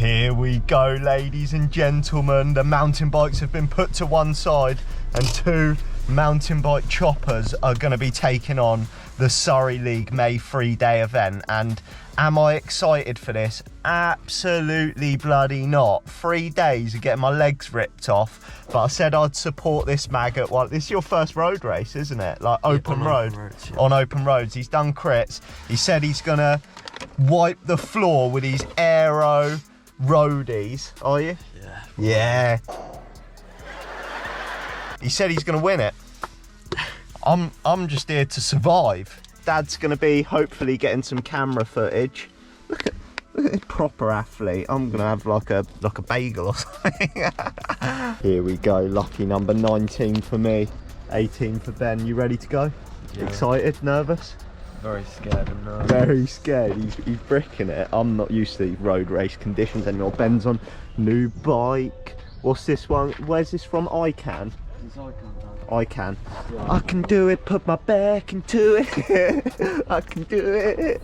Here we go, ladies and gentlemen. The mountain bikes have been put to one side and 2 mountain bike choppers are going to be taking on the Surrey League May 3-day event. And am I excited for this? Absolutely bloody not. 3 days of getting my legs ripped off, but I said I'd support this maggot. Well, this is your first road race, isn't it? Like open road. On open roads. He's done crits. He said he's gonna wipe the floor with his aero roadies. Are you? Yeah. He said he's gonna win it. I'm just here to survive. Dad's gonna be hopefully getting some camera footage. Look at proper athlete. I'm gonna have like a bagel or something. Here we go. Lucky number 19 for me, 18 for Ben. You ready to go? Yeah. Excited? Nervous? Very scared and nervous. Very scared. He's bricking it. I'm not used to road race conditions anymore. Ben's on new bike. What's this one? Where's this from? ICANN. It's ICANN. ICANN. Yeah. I can do it. Put my back into it. I can do it.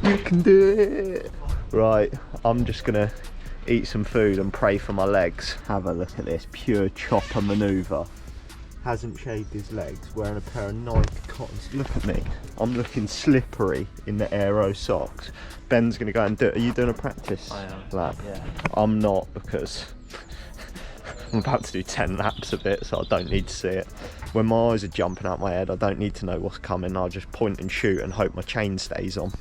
You can do it. Right. I'm just gonna eat some food and pray for my legs. Have a look at this pure chopper manoeuvre. Hasn't shaved his legs, wearing a pair of Nike cottons. Look at me, I'm looking slippery in the aero socks. Ben's gonna go and do it. Are you doing a practice lap? Yeah. I'm not, because I'm about to do 10 laps of it, so I don't need to see it. When my eyes are jumping out my head, I don't need to know what's coming. I'll just point and shoot and hope my chain stays on.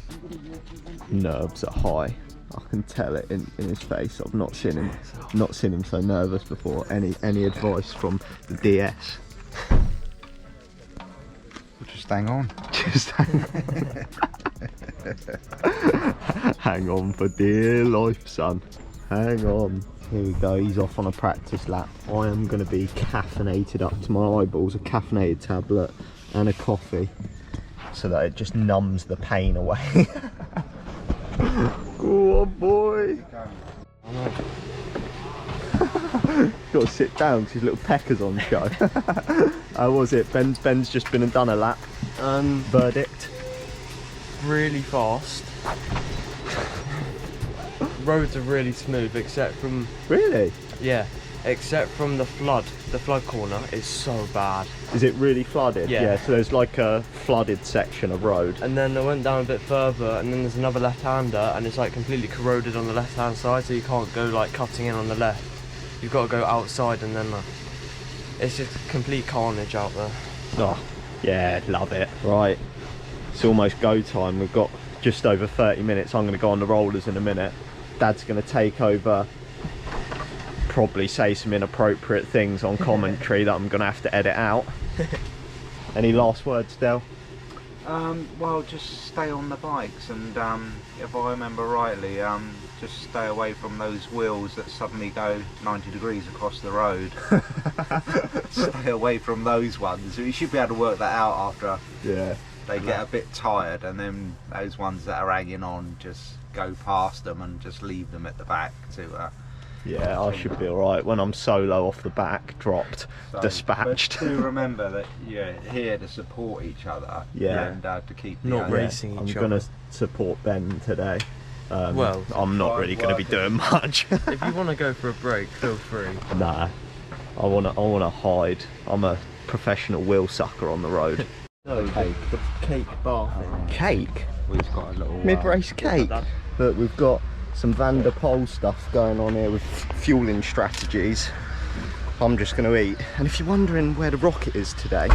Nerves are high. I can tell it in his face. I've not seen him so nervous before. Any advice from the DS? Just hang on. Just hang on for dear life, son. Hang on. Here we go. He's off on a practice lap. I am going to be caffeinated up to my eyeballs. A caffeinated tablet and a coffee, so that it just numbs the pain away. Go on, boy. Got to sit down because his little pecker's on show. How was it? Ben's just been and done a lap. Verdict? Really fast. Roads are really smooth, except from... Really? Yeah, except from the flood. The flood corner is so bad. Is it really flooded? Yeah. So there's like a flooded section of road. And then I went down a bit further, and then there's another left-hander, and it's like completely corroded on the left-hand side, so you can't go like cutting in on the left. You've got to go outside, and then it's just complete carnage out there. Oh, yeah, love it. Right, it's almost go time. We've got just over 30 minutes. I'm going to go on the rollers in a minute. Dad's going to take over, probably say some inappropriate things on commentary that I'm going to have to edit out. Any last words, Del? Well, just stay on the bikes, and if I remember rightly, just stay away from those wheels that suddenly go 90 degrees across the road. Stay away from those ones. You should be able to work that out after they get a bit tired, and then those ones that are hanging on, just go past them and just leave them at the back to yeah, I should be alright when I'm solo off the back, dropped, dispatched. But do remember that you're here to support each other, and to keep not racing each other. I'm going to support Ben today. Well, I'm not really going to be doing much. If you want to go for a break, feel free. Nah, I wanna hide. I'm a professional wheel sucker on the road. No, cake. The cake bath. Cake? We've got a little mid-race cake. Look, we've got some Van der Poel stuff going on here with fueling strategies. I'm just going to eat. And if you're wondering where the rocket is today,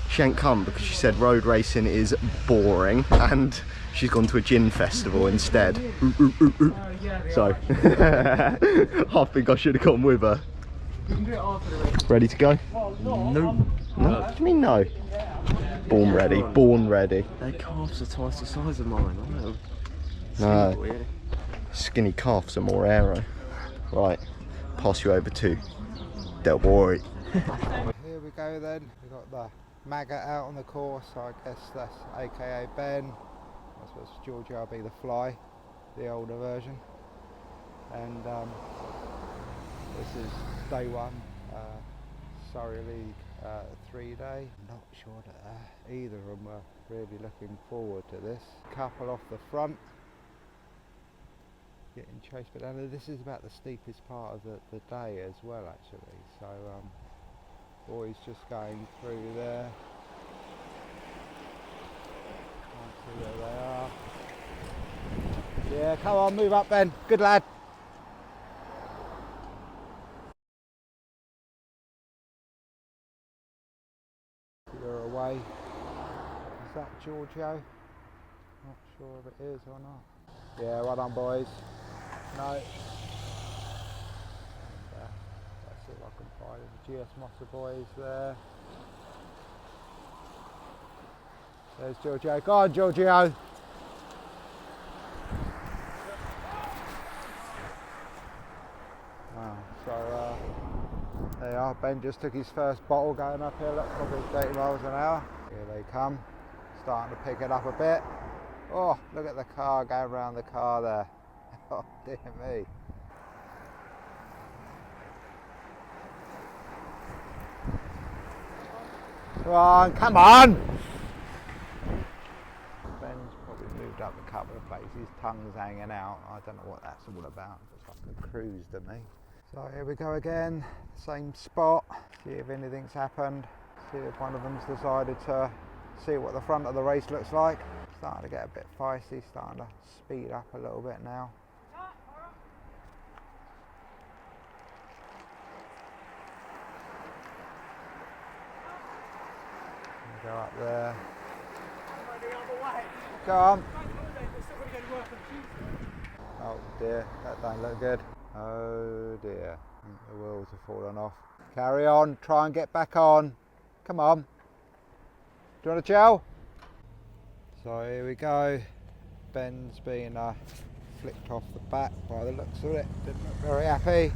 she ain't come because she said road racing is boring and she's gone to a gin festival instead. So I think I should have gone with her. Ready to go? No. What do you mean no? Born ready, born ready. Their calves are twice the size of mine. I know. No, skinny calves are more aero. Right, pass you over to Del Boy. Here we go then. We've got the maggot out on the course, so I guess that's aka Ben. I suppose Georgie will be the fly, the older version. And this is day one, Surrey League 3-day. Not sure that either of them are really looking forward to this. Couple off the front. getting chased, but this is about the steepest part of the day as well, actually. So boys just going through there. Can't see where they are. Yeah, come on, move up then. Good lad. You're away. Is that Giorgio? Not sure if it is or not. Yeah, well done, boys. No. And, let's see if I can find the GS Mossa boys there. There's Giorgio. Go on, Giorgio. Wow, so there you are. Ben just took his first bottle going uphill, that's probably 30 miles an hour. Here they come, starting to pick it up a bit. Oh, look at the car going around the car there. Oh, dear me. Come on! Ben's probably moved up a couple of places, his tongue's hanging out. I don't know what that's all about, it's like a cruise to me. So here we go again, same spot, see if anything's happened, see if one of them's decided to see what the front of the race looks like. Starting to get a bit feisty, starting to speed up a little bit now. Go up there. Go on. Oh dear, that don't look good. Oh dear, I think the wheels have fallen off. Carry on, try and get back on. Come on. Do you want a gel? So here we go. Ben's being flicked off the back by the looks of it. Didn't look very happy.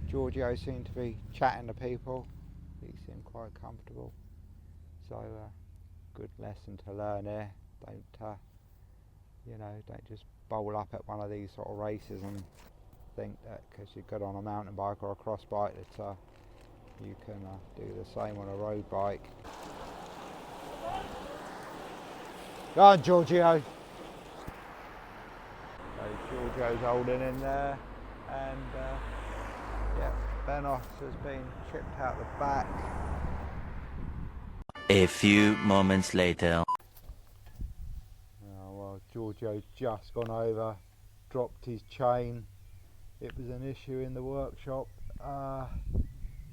Giorgio seemed to be chatting to people. He seemed quite comfortable. So good lesson to learn here. Don't just bowl up at one of these sort of races and think that because you're good on a mountain bike or a cross bike that you can do the same on a road bike. Go on, Giorgio. So Giorgio's holding in there, and yeah, Benos has been chipped out the back. A few moments later. Oh, well, Giorgio's just gone over, dropped his chain. It was an issue in the workshop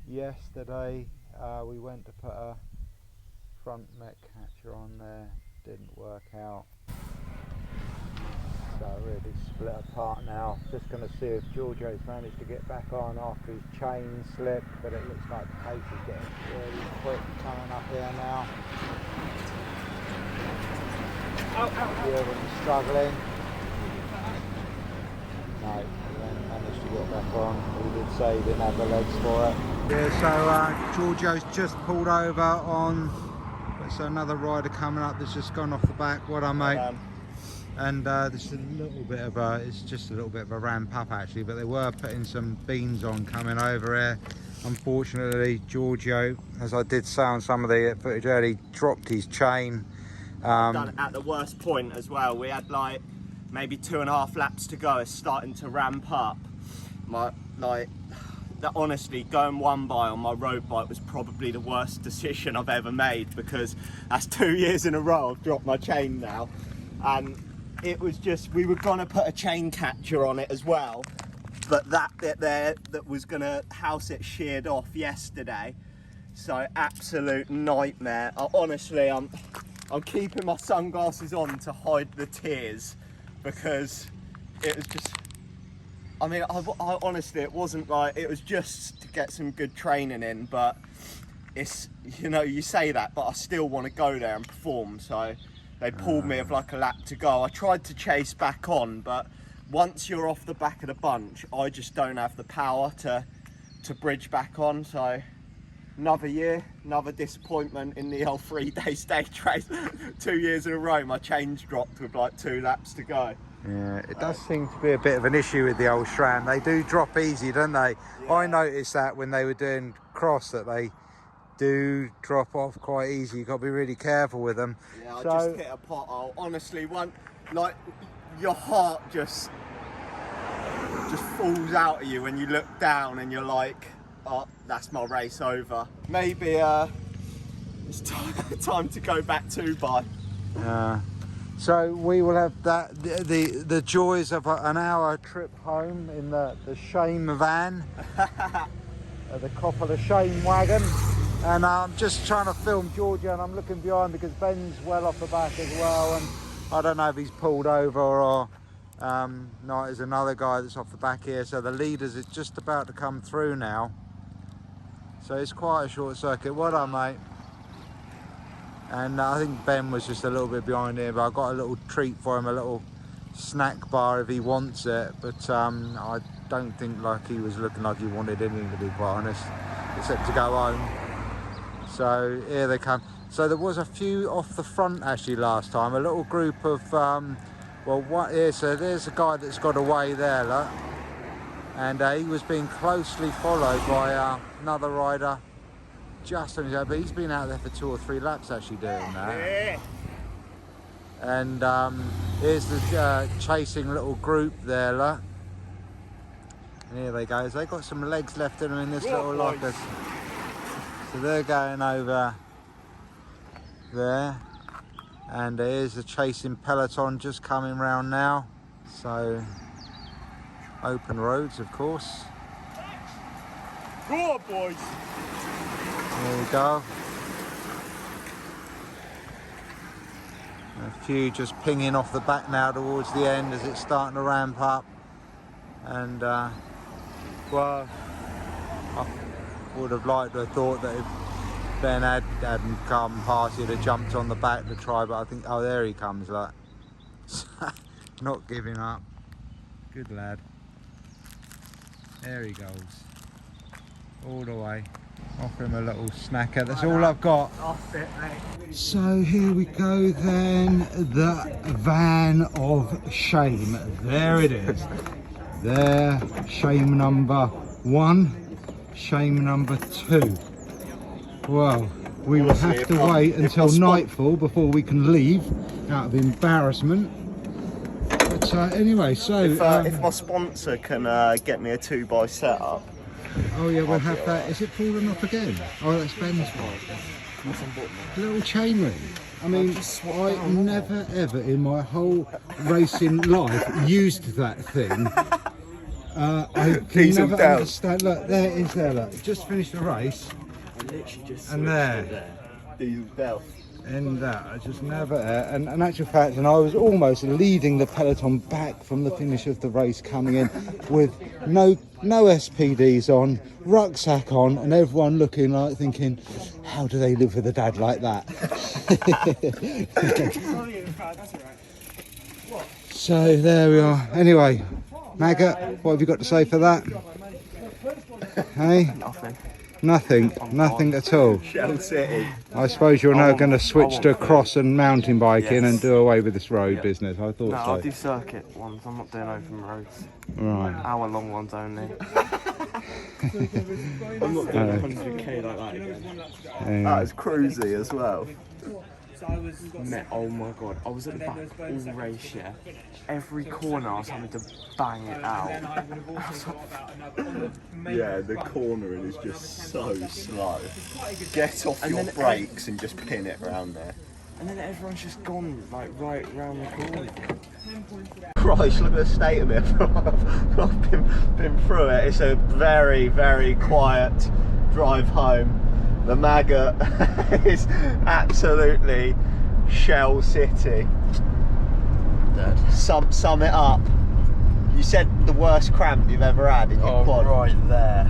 yesterday. We went to put a front mech catcher on there, didn't work out. So really split apart now. Just going to see if Giorgio's managed to get back on after his chain slipped, but it looks like the pace is getting really quick coming up here now. Everyone's struggling. No, he didn't manage to get back on. He did say he didn't have the legs for it. Yeah, so Giorgio's just pulled over on. There's another rider coming up that's just gone off the back. What on, mate? And this is a little bit of it's just a little bit of a ramp up actually, but they were putting some beans on coming over here. Unfortunately, Giorgio, as I did say on some of the footage earlier, dropped his chain. Done it at the worst point as well. We had like maybe 2.5 laps to go. It's starting to ramp up. Honestly, going one by on my road bike was probably the worst decision I've ever made, because that's 2 years in a row I've dropped my chain now, and it was just, we were gonna put a chain catcher on it as well, but that bit there that was gonna house it sheared off yesterday. So absolute nightmare. Honestly, I'm keeping my sunglasses on to hide the tears, because it was just, I mean, I honestly, it wasn't like, it was just to get some good training in, but it's, you say that, but I still want to go there and perform. So they pulled me with like a lap to go. I tried to chase back on, but once you're off the back of the bunch, I just don't have the power to bridge back on. So another year, another disappointment in the old 3-day stage race. 2 years in a row, my chain's dropped with like 2 laps to go. Yeah, it does seem to be a bit of an issue with the old SRAM. They do drop easy, don't they? Yeah. I noticed that when they were doing cross, that they do drop off quite easy. You've got to be really careful with them. Yeah, I just hit a pothole. Honestly, your heart just just falls out of you when you look down and you're like, oh, that's my race over. Maybe it's time to go back 2x. So we will have that the joys of an hour trip home in the shame van, the Coppola shame wagon, and I'm just trying to film Georgia, and I'm looking behind because Ben's well off the back as well, and I don't know if he's pulled over or not. There's another guy that's off the back here, so the leaders is just about to come through now, so it's quite a short circuit. Well done, mate. And I think Ben was just a little bit behind here, but I got a little treat for him, a little snack bar if he wants it. But I don't think like he was looking like he wanted anything, to be quite honest, except to go home. So here they come. So there was a few off the front actually last time, a little group of, well, what here? So there's a guy that's got away there, look, and he was being closely followed by another rider. Just on his own, but he's been out there for 2 or 3 laps actually doing that. Yeah. And here's the chasing little group there, look. And here they go. So they've got some legs left in them in this little locker. So they're going over there. And here's the chasing peloton just coming round now. So open roads, of course. Go on, boys. There we go. A few just pinging off the back now towards the end as it's starting to ramp up. And well, I would have liked to have thought that if Ben hadn't come past, he'd have jumped on the back to try, but I think, oh, there he comes, like. Not giving up. Good lad. There he goes. All the way. Offer him a little snacker. That's all I've got. Off it, mate. So here we go then. The van of shame. There it is. There. Shame number 1. Shame number 2. Well, we will have to wait until nightfall before we can leave out of embarrassment. But anyway, so if my sponsor can get me a 2x setup. Oh yeah, we'll have that. Is it falling off again? Oh, that's Ben's one. Little chain ring. I mean, I never ever in my whole racing life used that thing. I can never understand. Look, there it is there, look. Just finished the race. And there. Diesel bell. And that, I just never, and in actual fact, and I was almost leading the peloton back from the finish of the race, coming in with no SPDs on, rucksack on, and everyone looking like thinking, how do they live with a dad like that? So there we are. Anyway, Maggot, what have you got to say for that? Hey? Nothing at all. Shell City. I suppose you're now going to switch to cross and mountain biking and do away with this road business. I thought so. I'll do circuit ones. I'm not doing open roads. Right. Hour-long ones only. I'm not doing 100k like that again. That was cruisy as well. Oh my god, I was at the back all race, yeah. Every corner I was having to bang it out. Yeah, the cornering is just so slow. Get off your brakes and just pin it around there. And then everyone's just gone like right round the corner. Christ, look at the state of it. I've been through it. It's a very, very quiet drive home. The Maggot is absolutely Shell City. Dead. Sum it up. You said the worst cramp you've ever had in your quad. Right there.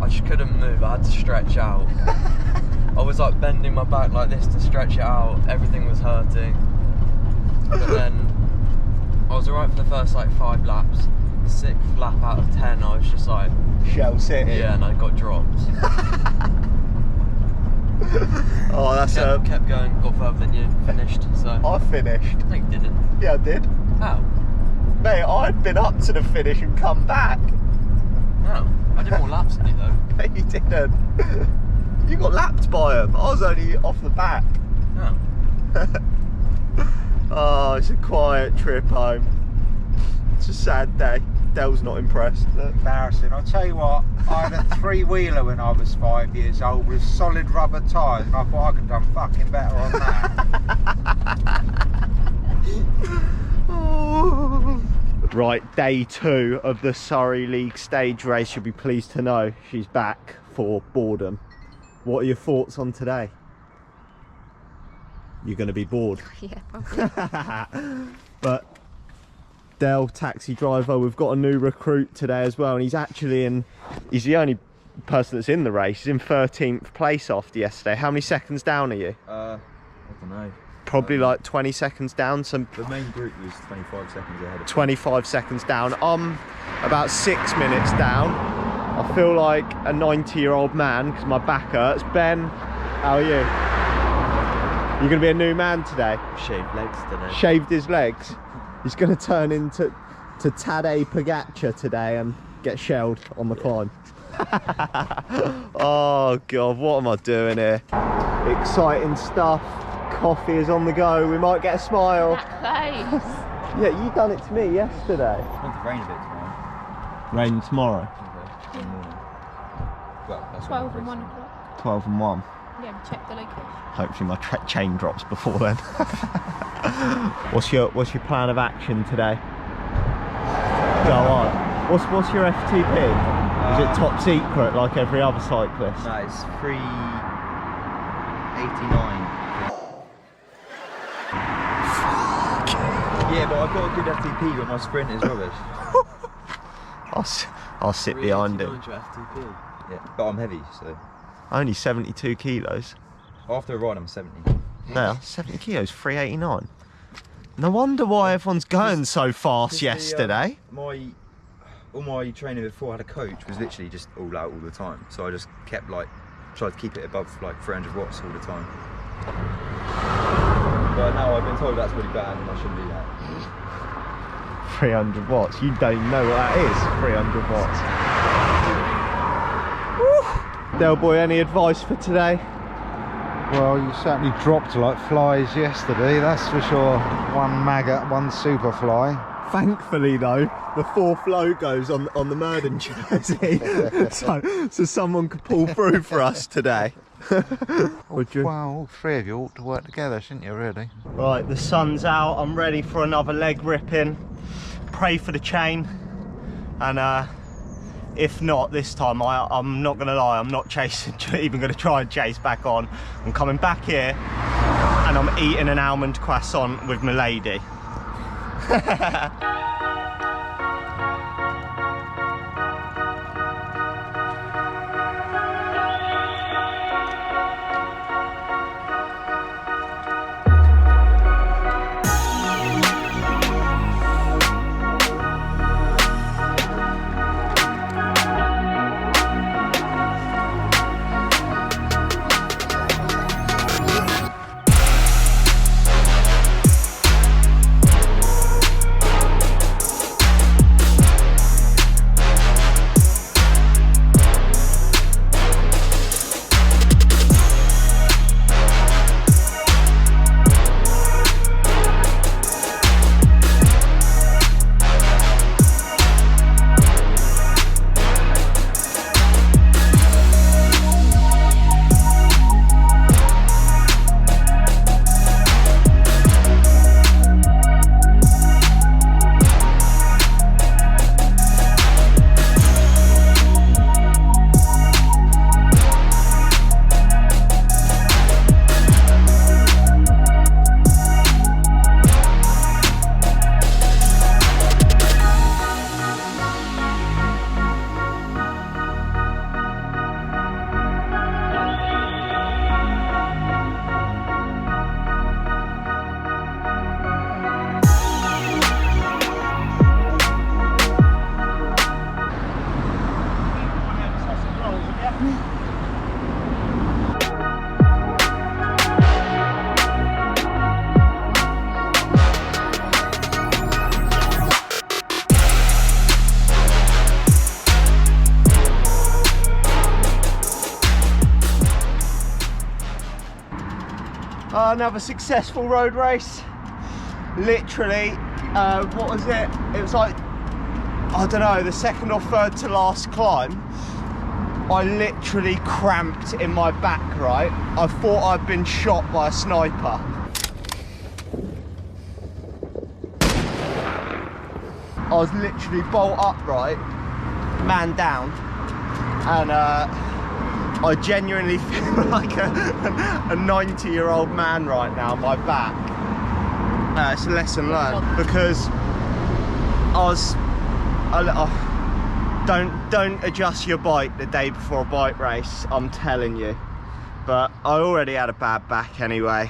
I just couldn't move. I had to stretch out. I was like bending my back like this to stretch it out. Everything was hurting. But then I was alright for the first like 5 laps. The 6th lap out of 10, I was just like Shell City. Yeah, and I got dropped. Oh, that's kept going, got further than you, finished, so... I finished. No, you didn't. Yeah, I did. How? Mate, I'd been up to the finish and come back. No, I did more laps than you though. No, you didn't. You got lapped by him. I was only off the back. No. Oh, it's a quiet trip home. a sad day. Dale's not impressed. Embarrassing. I'll tell you what, I had a three-wheeler when I was 5 years old with solid rubber tyres, and I thought I could have done fucking better on that. Right, day 2 of the Surrey League stage race. You'll be pleased to know she's back for boredom. What are your thoughts on today? You're going to be bored. Yeah, probably. But Dale, taxi driver, we've got a new recruit today as well, and he's the only person that's in the race. He's in 13th place after yesterday. How many seconds down are you? I don't know. Probably like 20 seconds down. So The main group was 25 seconds ahead of 25 seconds down. I'm about 6 minutes down. I feel like a 90-year-old man because my back hurts. Ben, how are you? You're going to be a new man today? Shaved legs today. Shaved his legs. He's going to turn into Tadej Pogacar today and get shelled on the climb. Oh God, what am I doing here? Exciting stuff. Coffee is on the go. We might get a smile. That close. Yeah, you done it to me yesterday. It's meant to rain a bit tomorrow. Rain tomorrow. Okay. In the morning. Well, that's 12 and 1 o'clock. 12 and 1. Yeah, check the location. Hopefully my chain drops before then. What's your plan of action today? Go on. What's your FTP? Is it top secret like every other cyclist? No, it's 3:89. Yeah, but I've got a good FTP, but my sprint is rubbish. I'll sit behind him. Yeah, but I'm heavy, so Only 72 kilos. after a ride I'm 70. No, 70 kilos, 389. No wonder why everyone's going so fast yesterday. All my training before I had a coach was literally just all out all the time, so I just kept tried to keep it above like 300 watts all the time. But now I've been told that's really bad and I shouldn't do that. 300 watts. You don't even know what that is, 300 watts. Woo! Del boy, any advice for today? Well, you certainly dropped like flies yesterday, that's for sure. One maggot, one super fly. Thankfully though, the 4th logo's on the Murden jersey. so someone could pull through for us today. Would you? Well, all three of you ought to work together, shouldn't you, really? Right, the sun's out. I'm ready for another leg ripping. Pray for the chain. And if not this time, I'm not gonna lie, I'm not even gonna try and chase back on. I'm coming back here and I'm eating an almond croissant with my lady. Another successful road race. Literally, what was it? It was like I don't know, the second or third to last climb, I literally cramped in my back, right? I thought I'd been shot by a sniper. I was literally bolt upright, man down, and I genuinely feel like a 90-year-old man right now on my back. It's a lesson learned, because don't adjust your bike the day before a bike race, I'm telling you. But I already had a bad back anyway.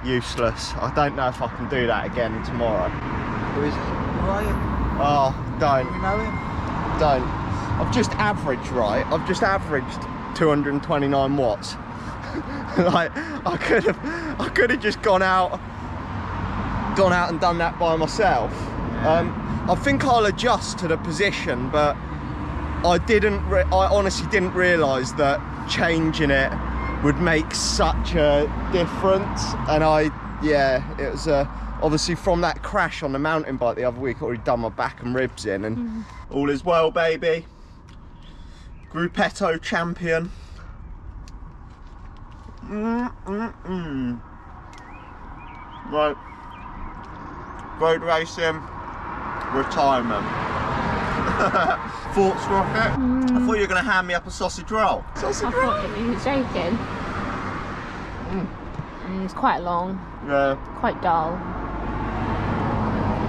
Useless. I don't know if I can do that again tomorrow. Who is it? Who are you? Oh, don't. You know him? Don't. I've just averaged, right? I've just averaged 229 watts. Like, I could have just gone out and done that by myself. I think I'll adjust to the position, but I honestly didn't realise that changing it would make such a difference. And it was obviously from that crash on the mountain bike the other week, I already done my back and ribs in, and all is well, baby. Grupetto champion. Right. Road racing, retirement. Thoughts, Rocket? I thought you were going to hand me up a sausage roll. Sausage roll? I thought you were joking. It's quite long. Yeah. Quite dull.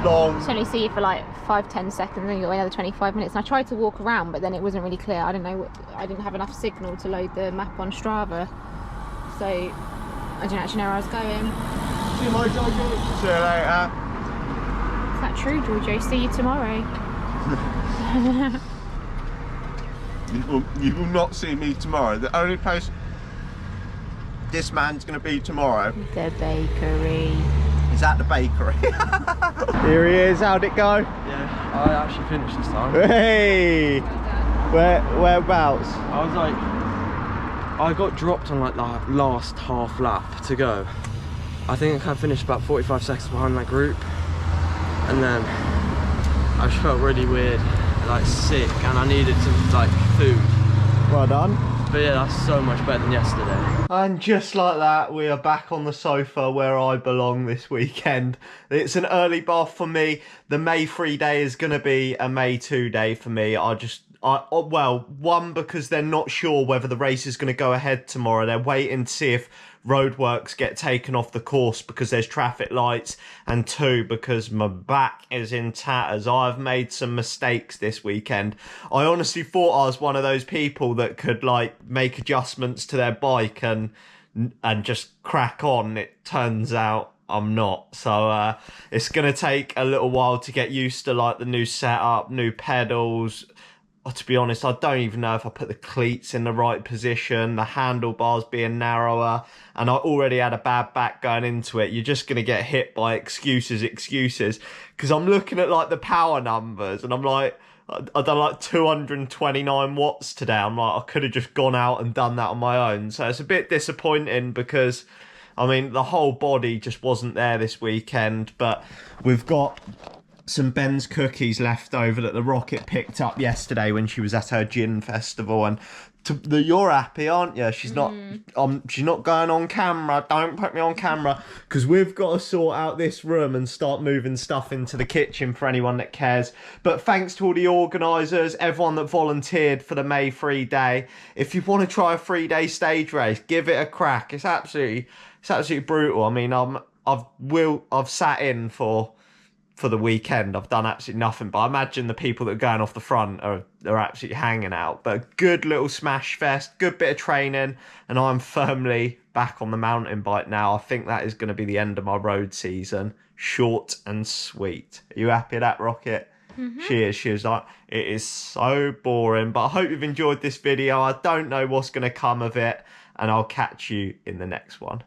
Long. It's only see you for like 5-10 seconds, and then you got another 25 minutes. And I tried to walk around, but then it wasn't really clear. I don't know. I didn't have enough signal to load the map on Strava, so I didn't actually know where I was going. See you later, Jojo. See you later. Is that true, Giorgio? See you tomorrow. You will not see me tomorrow. The only place this man's going to be tomorrow The bakery. is at the bakery. Here he is. How'd it go? Yeah, I actually finished this time. Hey! Whereabouts? I was like, I got dropped on like the last half lap to go. I think I finished about 45 seconds behind that group, and then I just felt really weird, like sick, and I needed some like food. Well done. But yeah, that's so much better than yesterday. And just like that, we are back on the sofa where I belong this weekend. It's an early bath for me. The May 3 day is going to be a May 2 day for me. Well, one, because they're not sure whether the race is going to go ahead tomorrow. They're waiting to see if roadworks get taken off the course because there's traffic lights, and two, because my back is in tatters. I've made some mistakes this weekend. I honestly thought I was one of those people that could like make adjustments to their bike and just crack on. It turns out I'm not. So it's gonna take a little while to get used to like the new setup, new pedals. To be honest, I don't even know if I put the cleats in the right position, the handlebars being narrower, and I already had a bad back going into it. You're just going to get hit by excuses, because I'm looking at like the power numbers, and I'm like, I done like 229 watts today. I'm like, I could have just gone out and done that on my own. So it's a bit disappointing, because I mean, the whole body just wasn't there this weekend. But we've got some Ben's cookies left over that the Rocket picked up yesterday when she was at her gin festival, and you're happy, aren't you? She's not going on camera. Don't put me on camera, because we've got to sort out this room and start moving stuff into the kitchen for anyone that cares. But thanks to all the organisers, everyone that volunteered for the May 3 day. If you want to try a 3-day stage race, give it a crack. It's absolutely brutal. I mean, I've sat in for the weekend. I've done absolutely nothing, but I imagine the people that are going off the front are absolutely hanging out. But good little smash fest, good bit of training, and I'm firmly back on the mountain bike now. I think that is going to be the end of my road season. Short and sweet. Are you happy with that, Rocket? She is like, it is so boring, but I hope you've enjoyed this video. I don't know what's going to come of it, and I'll catch you in the next one.